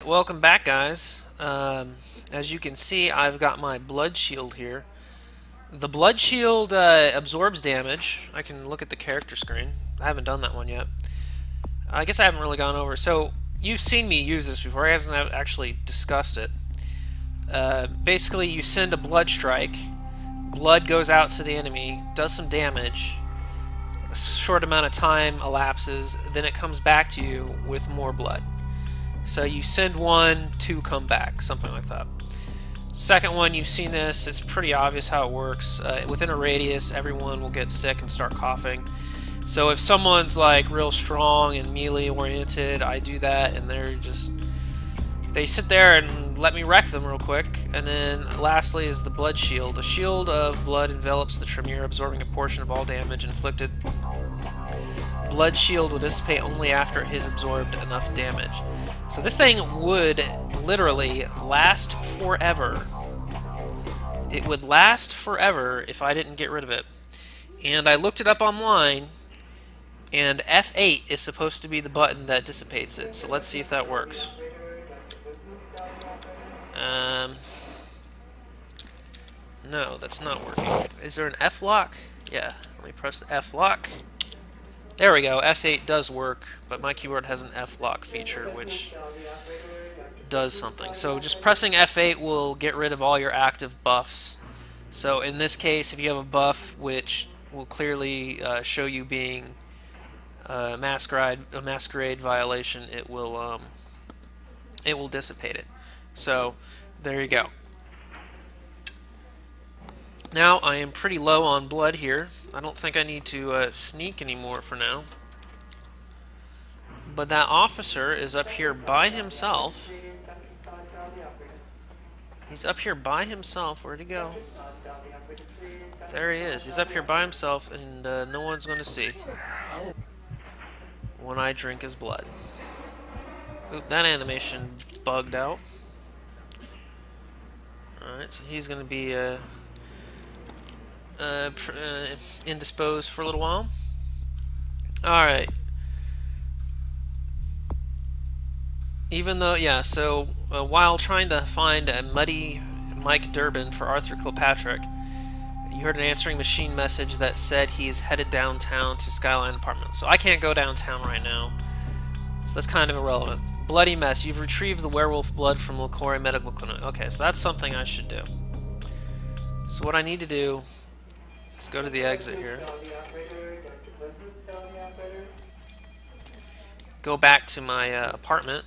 Welcome back, guys. As you can see, I've got my blood shield here. The blood shield absorbs damage. I can look at the character screen. I haven't done that one yet. I guess I haven't really gone over. So, you've seen me use this before. I haven't actually discussed it. Basically, you send a blood strike. Blood goes out to the enemy, does some damage. A short amount of time elapses, then it comes back to you with more blood. So you send one, two come back, something like that. Second one, you've seen this, it's pretty obvious how it works. Within a radius, everyone will get sick and start coughing. So if someone's like real strong and melee oriented, I do that and they sit there and let me wreck them real quick. And then lastly is the blood shield. A shield of blood envelops the Tremere, absorbing a portion of all damage inflicted. Blood shield will dissipate only after it has absorbed enough damage. So this thing would literally last forever. It would last forever if I didn't get rid of it. And I looked it up online, and F8 is supposed to be the button that dissipates it. So let's see if that works. No, that's not working. Is there an F lock? Yeah, let me press the F lock. There we go, F8 does work, but my keyboard has an F-lock feature, which does something. So just pressing F8 will get rid of all your active buffs. So in this case, if you have a buff which will clearly show you being a masquerade violation, it will dissipate it. So there you go. Now I am pretty low on blood here. I don't think I need to sneak anymore for now. But that officer is up here by himself. He's up here by himself. Where'd he go? There he is. He's up here by himself, and no one's going to see when I drink his blood. Oop, that animation bugged out. Alright, so he's going to be indisposed for a little while. Alright. Even though, yeah, so while trying to find a muddy Mike Durbin for Arthur Kilpatrick, you heard an answering machine message that said he's headed downtown to Skyline Apartments. So I can't go downtown right now, so that's kind of irrelevant. Bloody mess. You've retrieved the werewolf blood from LaCroix Medical Clinic. Okay, so that's something I should do. So what I need to do is go to the exit here. Go back to my apartment.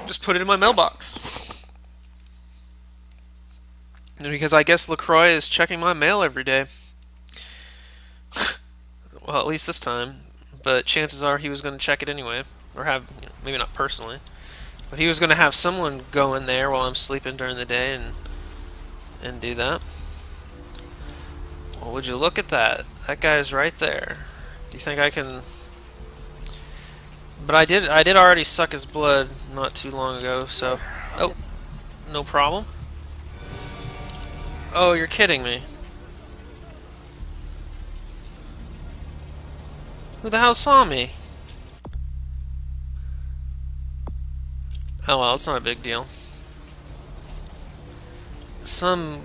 Just put it in my mailbox. And because I guess LaCroix is checking my mail every day. Well, at least this time. But chances are he was going to check it anyway. Or have, maybe not personally. But he was going to have someone go in there while I'm sleeping during the day and do that. Well, would you look at that? That guy's right there. Do you think I can... But I did already suck his blood not too long ago, so... Oh, no problem. Oh, you're kidding me. Who the hell saw me? Oh well, it's not a big deal. Some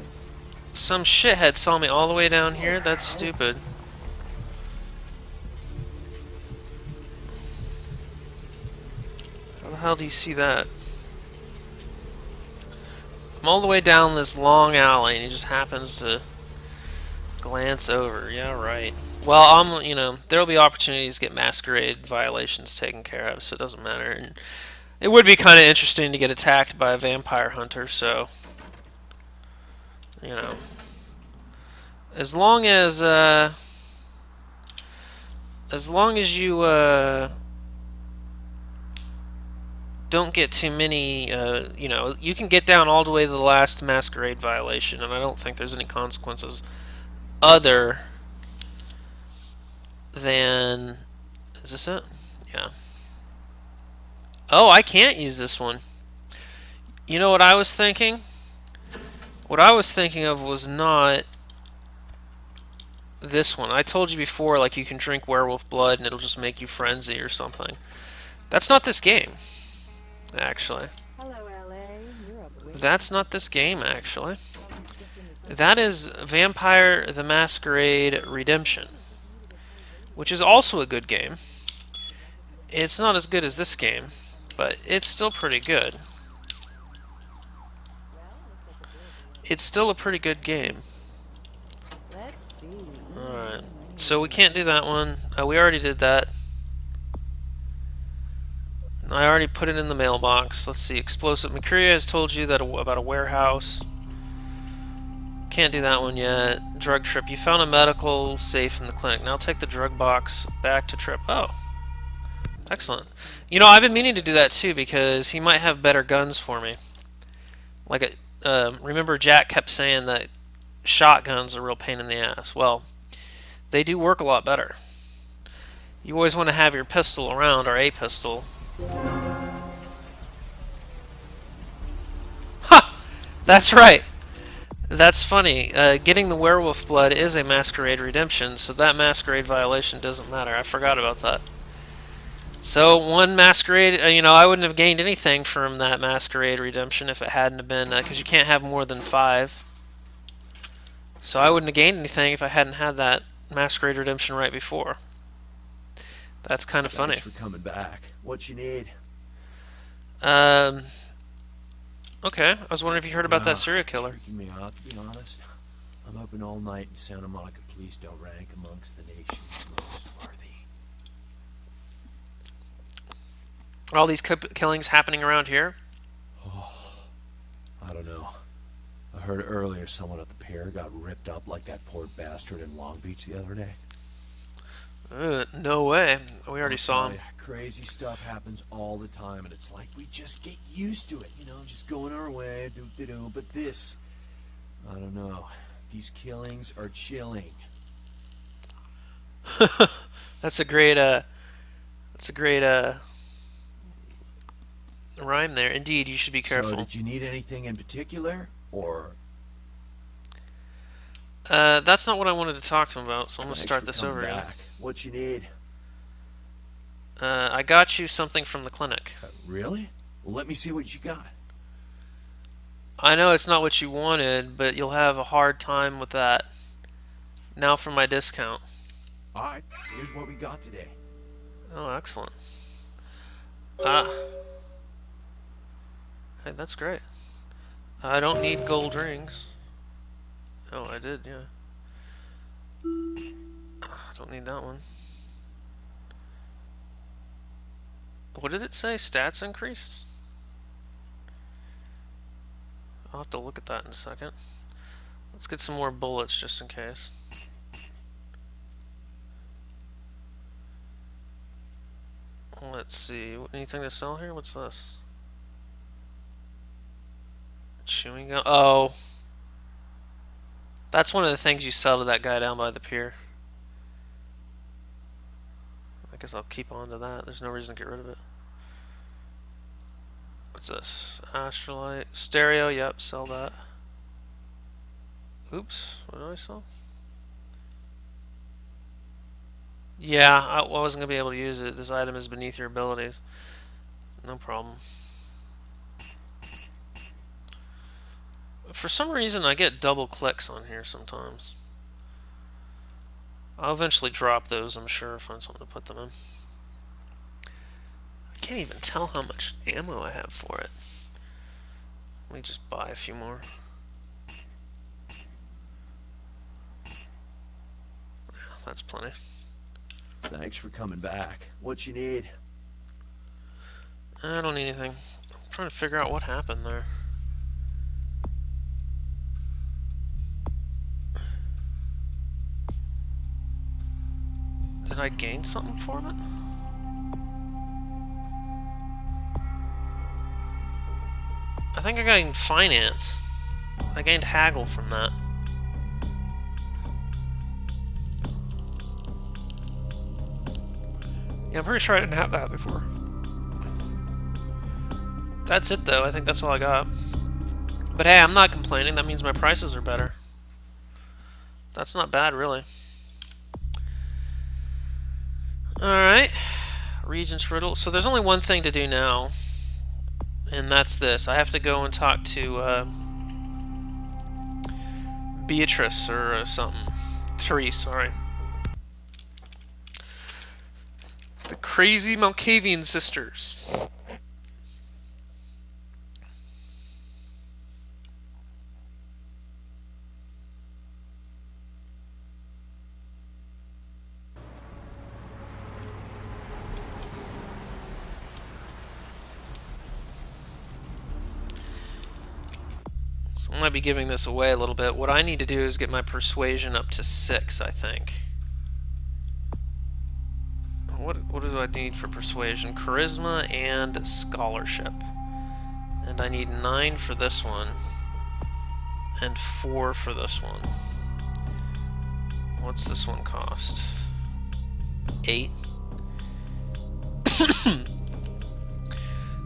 shithead saw me all the way down here? That's stupid. How the hell do you see that? I'm all the way down this long alley and he just happens to glance over. Yeah, right. Well, there'll be opportunities to get masquerade violations taken care of, so it doesn't matter. And it would be kind of interesting to get attacked by a vampire hunter, so... As long as you don't get too many, you can get down all the way to the last masquerade violation, and I don't think there's any consequences other than... Is this it? Yeah. Oh, I can't use this one. You know what I was thinking? What I was thinking of was not this one. I told you before, like, you can drink werewolf blood and it'll just make you frenzy or something. That's not this game. actually. Hello, LA. You're a brilliant That's not this game, actually. That is Vampire the Masquerade Redemption, which is also a good game. It's not as good as this game, but it's still pretty good. It's still a pretty good game. Let's see. Alright, so we can't do that one. We already did that. I already put it in the mailbox. Let's see. Explosive. Mercuria has told you that about a warehouse. Can't do that one yet. Drug trip. You found a medical safe in the clinic. Now take the drug box back to trip. Oh, excellent. You know, I've been meaning to do that too because he might have better guns for me. Like, remember Jack kept saying that shotguns are a real pain in the ass. Well, they do work a lot better. You always want to have your pistol around, or a pistol. Ha! That's right. That's funny. Getting the werewolf blood is a masquerade redemption, so that masquerade violation doesn't matter. I forgot about that. So one masquerade, you know, I wouldn't have gained anything from that masquerade redemption if it hadn't have been, because you can't have more than 5. So I wouldn't have gained anything if I hadn't had that masquerade redemption right before. That's kind of funny. Thanks for coming back. What you need? Um, okay, I was wondering if you heard about that serial killer. Freaking me out, to be honest. I'm open all night, and Santa Monica police don't rank amongst the nation's most worthy. All these killings happening around here? Oh, I don't know. I heard earlier someone at the pier got ripped up like that poor bastard in Long Beach the other day. No way. We already saw him. Crazy stuff happens all the time, and it's like we just get used to it, you know, just going our way, do. But this, I don't know. These killings are chilling. That's a great rhyme there. Indeed, you should be careful. So, did you need anything in particular, or? That's not what I wanted to talk to him about, so I'm gonna Thanks start for this coming over again. back. What you need? I got you something from the clinic. Really? Well, let me see what you got. I know it's not what you wanted, but you'll have a hard time with that. Now for my discount. All right, here's what we got today. Oh, excellent. Ah. Hey, that's great. I don't need gold rings. Oh, I did, yeah. I don't need that one. What did it say? Stats increased? I'll have to look at that in a second. Let's get some more bullets just in case. Let's see. Anything to sell here? What's this? Chewing gum. Oh. That's one of the things you sell to that guy down by the pier. I guess I'll keep on to that. There's no reason to get rid of it. What's this? Astrolite. Stereo, yep, sell that. Oops, what did I sell? Yeah, I wasn't going to be able to use it. This item is beneath your abilities. No problem. For some reason, I get double clicks on here sometimes. I'll eventually drop those, I'm sure, find something to put them in. I can't even tell how much ammo I have for it. Let me just buy a few more. Yeah, that's plenty. Thanks for coming back. What you need? I don't need anything. I'm trying to figure out what happened there. Did I gain something from it? I think I gained finance. I gained haggle from that. Yeah, I'm pretty sure I didn't have that before. That's it though, I think that's all I got. But hey, I'm not complaining, that means my prices are better. That's not bad, really. Alright. Regent's Riddle. So there's only one thing to do now. And that's this. I have to go and talk to Beatrice or something. Therese, sorry. The crazy Malkavian sisters. So I might be giving this away a little bit. What I need to do is get my persuasion up to 6, I think. What do I need for persuasion? Charisma and scholarship. And I need 9 for this one. And 4 for this one. What's this one cost? 8.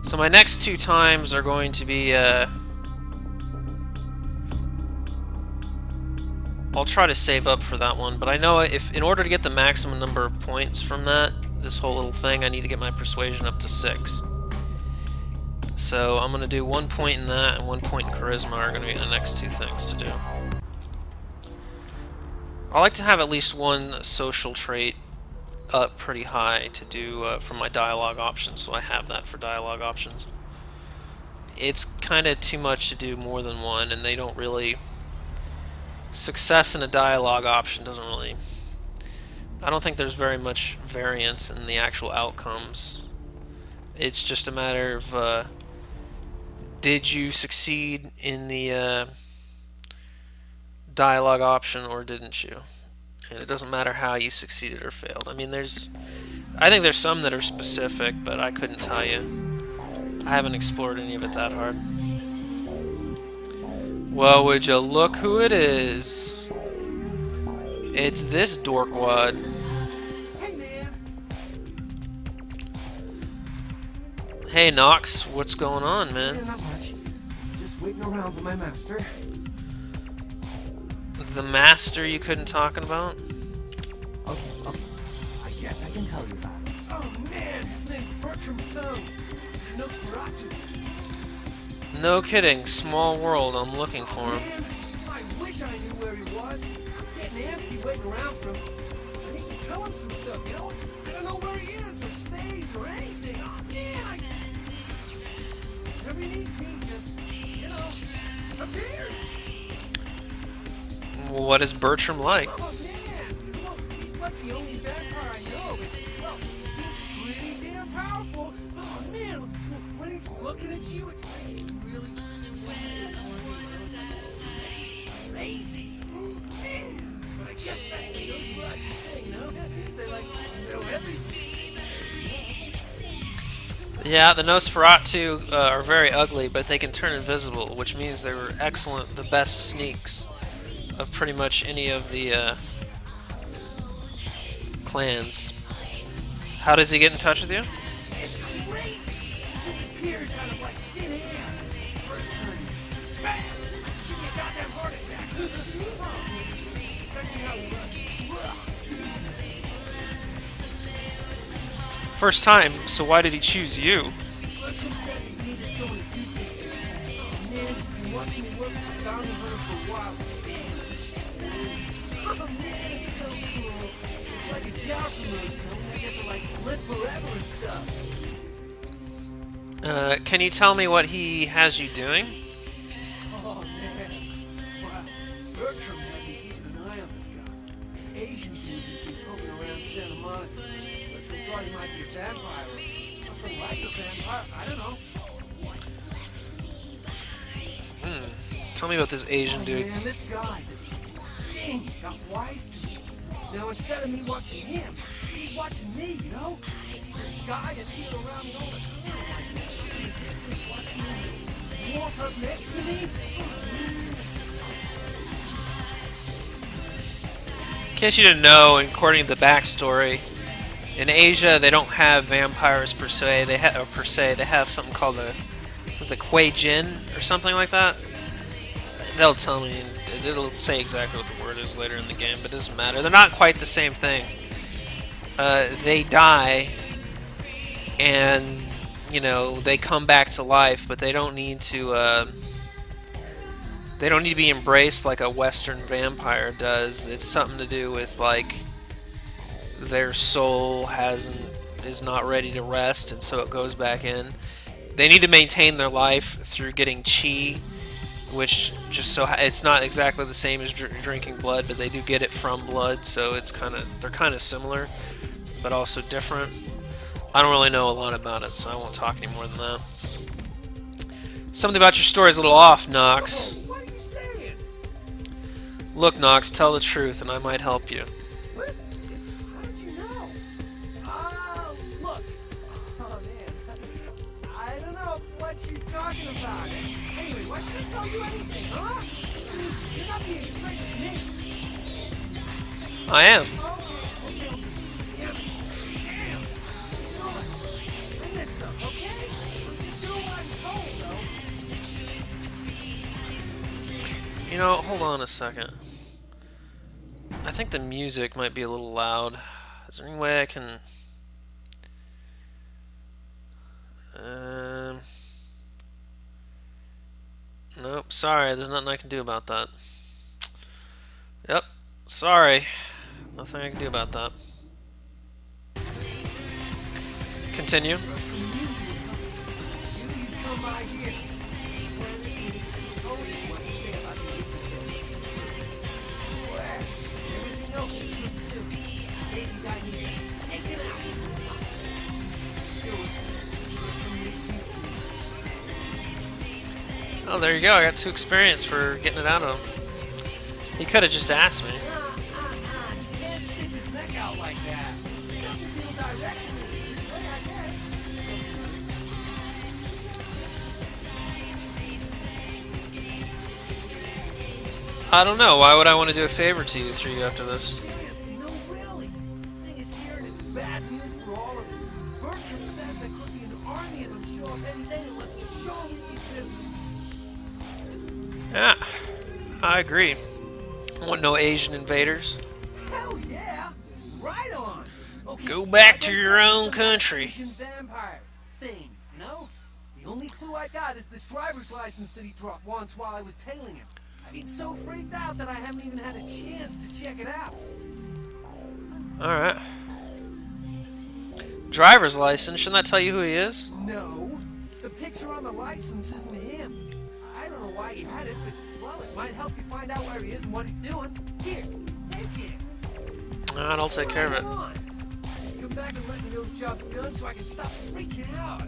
So my next 2 times are going to be I'll try to save up for that one, but I know if in order to get the maximum number of points from this whole little thing, I need to get my persuasion up to 6. So I'm going to do 1 point in that and 1 point in charisma are going to be the next 2 things to do. I like to have at least one social trait up pretty high to do for my dialogue options, so I have that for dialogue options. It's kind of too much to do more than one, and they don't really... Success in a dialogue option doesn't really... I don't think there's very much variance in the actual outcomes. It's just a matter of did you succeed in the dialogue option or didn't you? And it doesn't matter how you succeeded or failed. I mean, I think there's some that are specific, but I couldn't tell you. I haven't explored any of it that hard. Well, would you look who it is? It's this dorkwad. Hey, man. Hey, Nox, what's going on, man? Not much. Just waiting around for my master. The master you couldn't talking about? Okay. I guess I can tell you about it. Oh, man, his name's Bertrum. He's a Nosferatu. No kidding, small world, I'm looking for him. Man, I wish I knew where he was. I'm getting antsy waiting around for him. I need to tell him some stuff, you know? I don't know where he is or stays or anything. Oh, man, whatever he needs me, just, appears. What is Bertram like? Oh, man, well, he's like the only vampire I know. Well, he seems pretty damn powerful. Oh, man, when he's looking at you, it's like he's really crazy. Man, but I guess that's the Nosferatu's thing, no? They know everything. Yeah, the Nosferatu are very ugly, but they can turn invisible, which means they were excellent, the best sneaks of pretty much any of the clans. How does he get in touch with you? It's crazy. It just appears out of like thin air. First turn, bang! Give me a goddamn heart attack. Especially how he runs. First time, so why did he choose you? Bertram says he needed someone to do something. Oh man, he's been watching me work with the bounty hunter for a while. Oh man, it's so cool. It's like a job promotion. I get to like live forever and stuff. Can you tell me what he has you doing? Oh man. Wow. Bertram had me keeping an eye on this guy. This Asian dude who's been poking around Santa Monica. Bertram thought he might be a vampire or something like a vampire. I don't know. Tell me about this Asian dude. Man, this guy, this thing got wise to me. Now instead of me watching him, he's watching me, you know? I see this guy and he around me all the time. Like, this distance watching him walk up next to me. In case you didn't know, according to the backstory, in Asia they don't have vampires per se. They have something called the Kuei Jin or something like that. They'll tell me. It'll say exactly what the word is later in the game, but it doesn't matter. They're not quite the same thing. They die, and you know, they come back to life, but they don't need to. They don't need to be embraced like a Western vampire does. It's something to do with like their soul is not ready to rest, and so it goes back in. They need to maintain their life through getting chi, which just so it's not exactly the same as drinking blood, but they do get it from blood, so they're kind of similar, but also different. I don't really know a lot about it, so I won't talk any more than that. Something about your story is a little off, Knox. What are you saying? Look, Knox, tell the truth, and I might help you. What? How did you know? Look. Oh, man. I don't know what you're talking about. Anyway, why should I tell you anything, huh? You're not being straight with me. I am. Okay. Damn it. Damn. You know what? I messed up, okay? I'm just doing what I'm told, though. You know, hold on a second. I think the music might be a little loud. Is there any way I can... Nope, sorry, there's nothing I can do about that. Yep, sorry. Nothing I can do about that. Continue. Oh, there you go. I got 2 experience for getting it out of him. He could have just asked me. You can't stick his neck out like that. It doesn't feel direct this way, I guess. I don't know. Why would I want to do a favor to you through you after this? Seriously, no, really. This thing is here and it's bad news for all of us. Bertrum says there could be an army of them show up any day unless we show them we need business. Yeah, I agree. I want no Asian invaders. Hell yeah! Right on! Okay, Go back to like I your said, own it's a country. Asian vampire thing, you know? The only clue I got is this driver's license that he dropped once while I was tailing him. I mean, so freaked out that I haven't even had a chance to check it out. Alright. Driver's license, shouldn't that tell you who he is? No, the picture on the license isn't him. I don't know why he had it, but, well, it might help you find out where he is and what he's doing. Here, take it. Alright, I'll take care of it. Come on. Just come back and let me know the job's done so I can stop freaking out.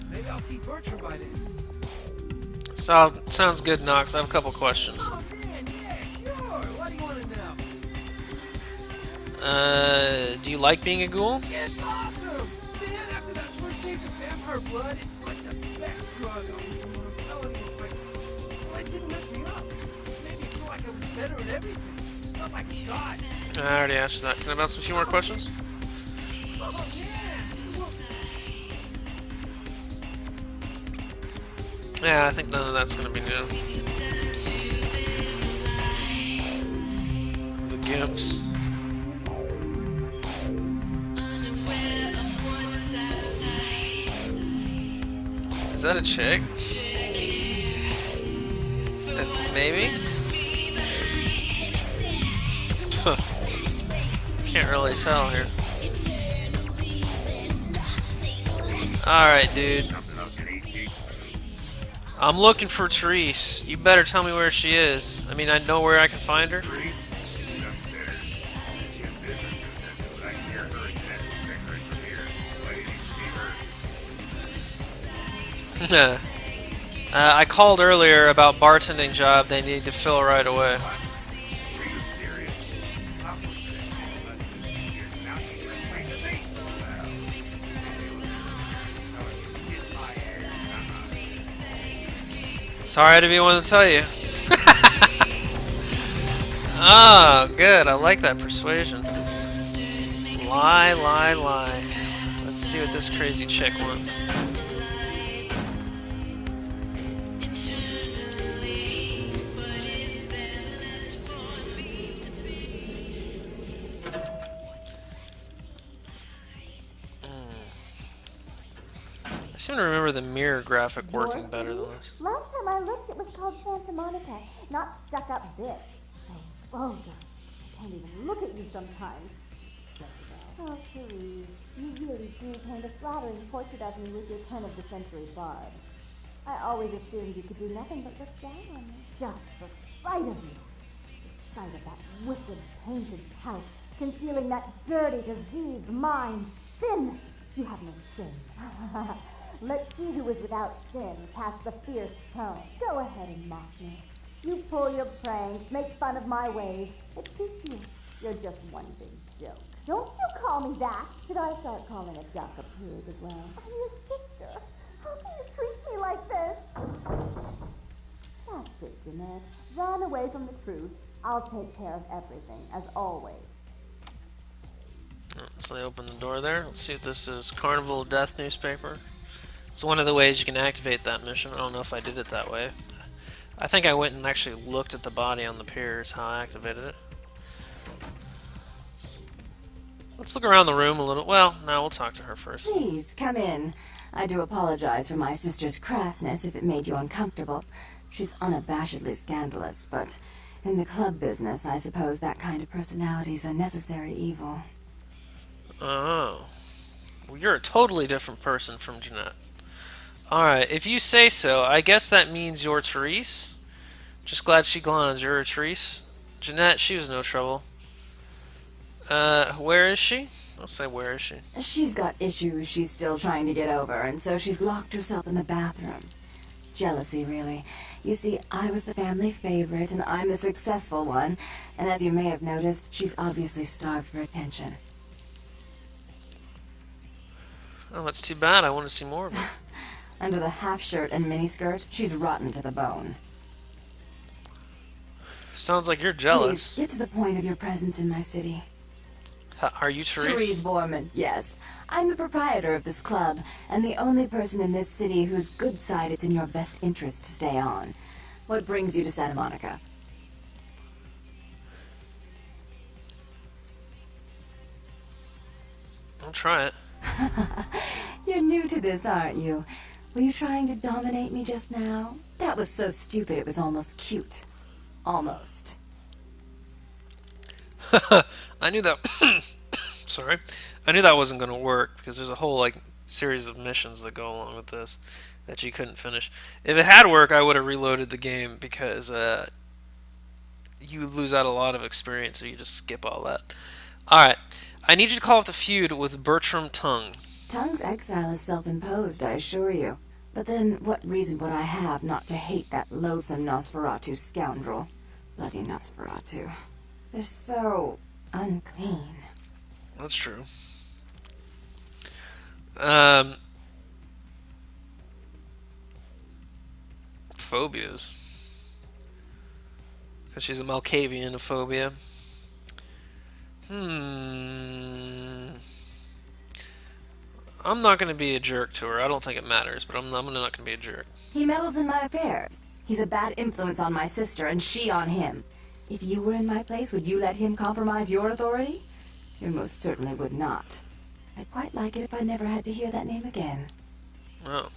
Maybe I'll see Bertram by then. So, sounds good, Knox. I have a couple questions. Oh, man, yeah, sure. What do you want to know? Do you like being a ghoul? It's awesome! Man, after that first taste of vampire blood, it's like the best drug. I'm telling you, it's like... Well, it didn't mess me up. It just made me feel like I was better at everything. Felt like a god. I already asked you that. Can I bounce a few more questions? Oh, yeah! Yeah, I think none of that's going to be new. The Gimps. Is that a chick? Maybe? Can't really tell here. Alright, dude. I'm looking for Therese. You better tell me where she is. I mean, I know where I can find her. I called earlier about bartending job they need to fill right away. Sorry to be one to tell you. Oh, good. I like that persuasion. Lie, lie, lie. Let's see what this crazy chick wants. seem to remember the mirror graphic Your working better city? than this. Last time I looked, it was called Santa Monica, not stuck-up bitch. Oh, vulgar. I can't even look at you sometimes. Oh, Cherise, you really do paint a flattering portrait of me with your turn-of-the-century barb. I always assumed you could do nothing but look down on me. Just the sight of you. The sight of that wicked, painted pout, concealing that dirty, diseased mind. Sin! You have no sin. Let she who is without sin cast the fierce tone. Go ahead and mock me. You pull your pranks, make fun of my ways. It suits you. You're just one big joke. Don't you call me that. Should I start calling a duck a pig as well? I'm your sister. How can you treat me like this? That's it, Jeanette. Run away from the truth. I'll take care of everything, as always. So they open the door there. Let's see if this is Carnival of Death newspaper. It's one of the ways you can activate that mission. I don't know if I did it that way. I think I went and actually looked at the body on the pier. Is how I activated it. Let's look around the room a little. Well, now we'll talk to her first. Please, come in. I do apologize for my sister's crassness if it made you uncomfortable. She's unabashedly scandalous, but in the club business, I suppose that kind of personality's a necessary evil. Oh. Well, you're a totally different person from Jeanette. Alright, if you say so, I guess that means you're Therese. Just glad she glands. You're a Therese. Jeanette, she was no trouble. Where is she? I'll say, where is she? She's got issues she's still trying to get over, and so she's locked herself in the bathroom. Jealousy, really. You see, I was the family favorite, and I'm the successful one, and as you may have noticed, she's obviously starved for attention. Oh, that's too bad. I want to see more of her. Under the half-shirt and miniskirt, she's rotten to the bone. Sounds like you're Please, jealous. get to the point of your presence in my city. Are you Therese? Therese Borman, yes. I'm the proprietor of this club, and the only person in this city whose good side it's in your best interest to stay on. What brings you to Santa Monica? I'll try it. You're new to this, aren't you? Were you trying to dominate me just now? That was so stupid it was almost cute. Almost. I knew that. Sorry, I knew that wasn't going to work because there's a whole like series of missions that go along with this that you couldn't finish. If it had worked, I would have reloaded the game because you lose out a lot of experience if you just skip all that. All right, I need you to call off the feud with Bertrum Tongue. Tongue's exile is self-imposed, I assure you. But then, what reason would I have not to hate that loathsome Nosferatu scoundrel? Bloody Nosferatu. They're so unclean. That's true. Phobias. Because she's a Malkavian of phobia. I'm not going to be a jerk to her. I don't think it matters, but I'm not going to be a jerk. He meddles in my affairs. He's a bad influence on my sister, and she on him. If you were in my place, would you let him compromise your authority? You most certainly would not. I'd quite like it if I never had to hear that name again. Oh.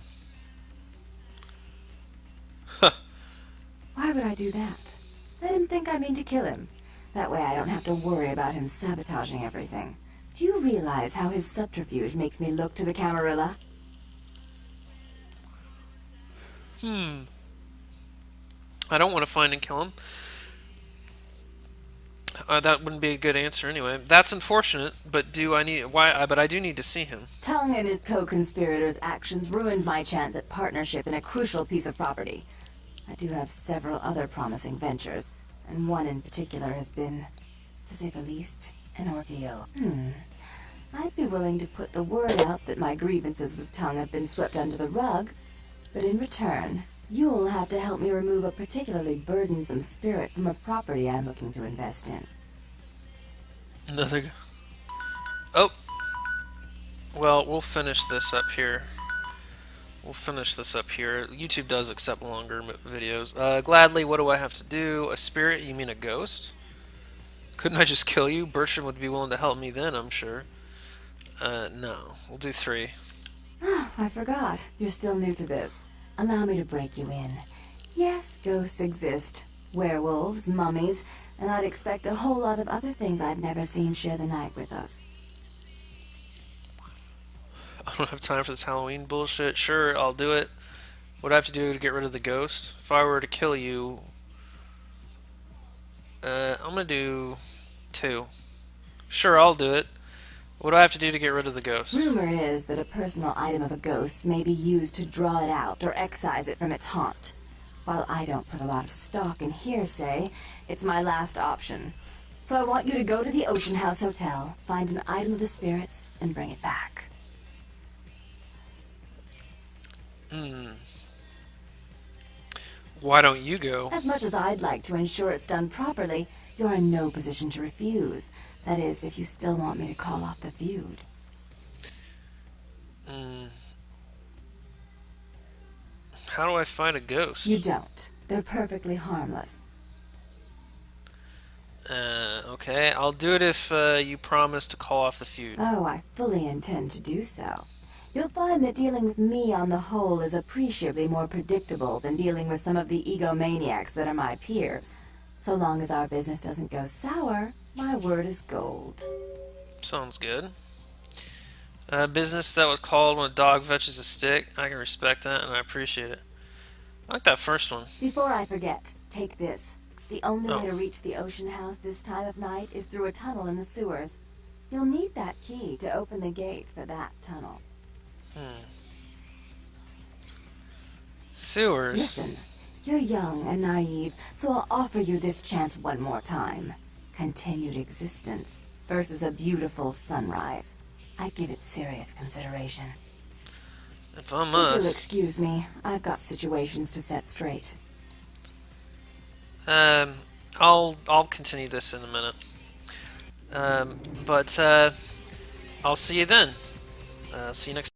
Why would I do that? Let him think I mean to kill him. That way I don't have to worry about him sabotaging everything. Do you realize how his subterfuge makes me look to the Camarilla? I don't want to find and kill him. That wouldn't be a good answer anyway. That's unfortunate, but but I do need to see him. Tongue and his co-conspirators' actions ruined my chance at partnership in a crucial piece of property. I do have several other promising ventures, and one in particular has been, to say the least, an ordeal. I'd be willing to put the word out that my grievances with Tongue have been swept under the rug, but in return, you'll have to help me remove a particularly burdensome spirit from a property I'm looking to invest in. Nothing. Oh. Well, we'll finish this up here. YouTube does accept longer videos. Gladly, what do I have to do? A spirit? You mean a ghost? Couldn't I just kill you? Bertram would be willing to help me then, I'm sure. No. We'll do 3. I forgot. You're still new to this. Allow me to break you in. Yes, ghosts exist. Werewolves, mummies, and I'd expect a whole lot of other things I've never seen share the night with us. I don't have time for this Halloween bullshit. Sure, I'll do it. What do I have to do to get rid of the ghost? If I were to kill you, I'm gonna do 2. Sure, I'll do it. What do I have to do to get rid of the ghost? Rumor is that a personal item of a ghost's may be used to draw it out or excise it from its haunt. While I don't put a lot of stock in hearsay, it's my last option. So I want you to go to the Ocean House Hotel, find an item of the spirits, and bring it back. Why don't you go? As much as I'd like to ensure it's done properly, you're in no position to refuse. That is, if you still want me to call off the feud. How do I find a ghost? You don't. They're perfectly harmless. Okay, I'll do it if you promise to call off the feud. Oh, I fully intend to do so. You'll find that dealing with me on the whole is appreciably more predictable than dealing with some of the egomaniacs that are my peers. So long as our business doesn't go sour, my word is gold. Sounds good. Business that was called when a dog fetches a stick. I can respect that and I appreciate it. I like that first one. Before I forget, take this. The only way Oh. to reach the Ocean House this time of night is through a tunnel in the sewers. You'll need that key to open the gate for that tunnel. Sewers. Listen, you're young and naive, so I'll offer you this chance one more time. Continued existence versus a beautiful sunrise. I give it serious consideration. If I If you'll must. excuse me, I've got situations to set straight. I'll continue this in a minute. But I'll see you then. See you next.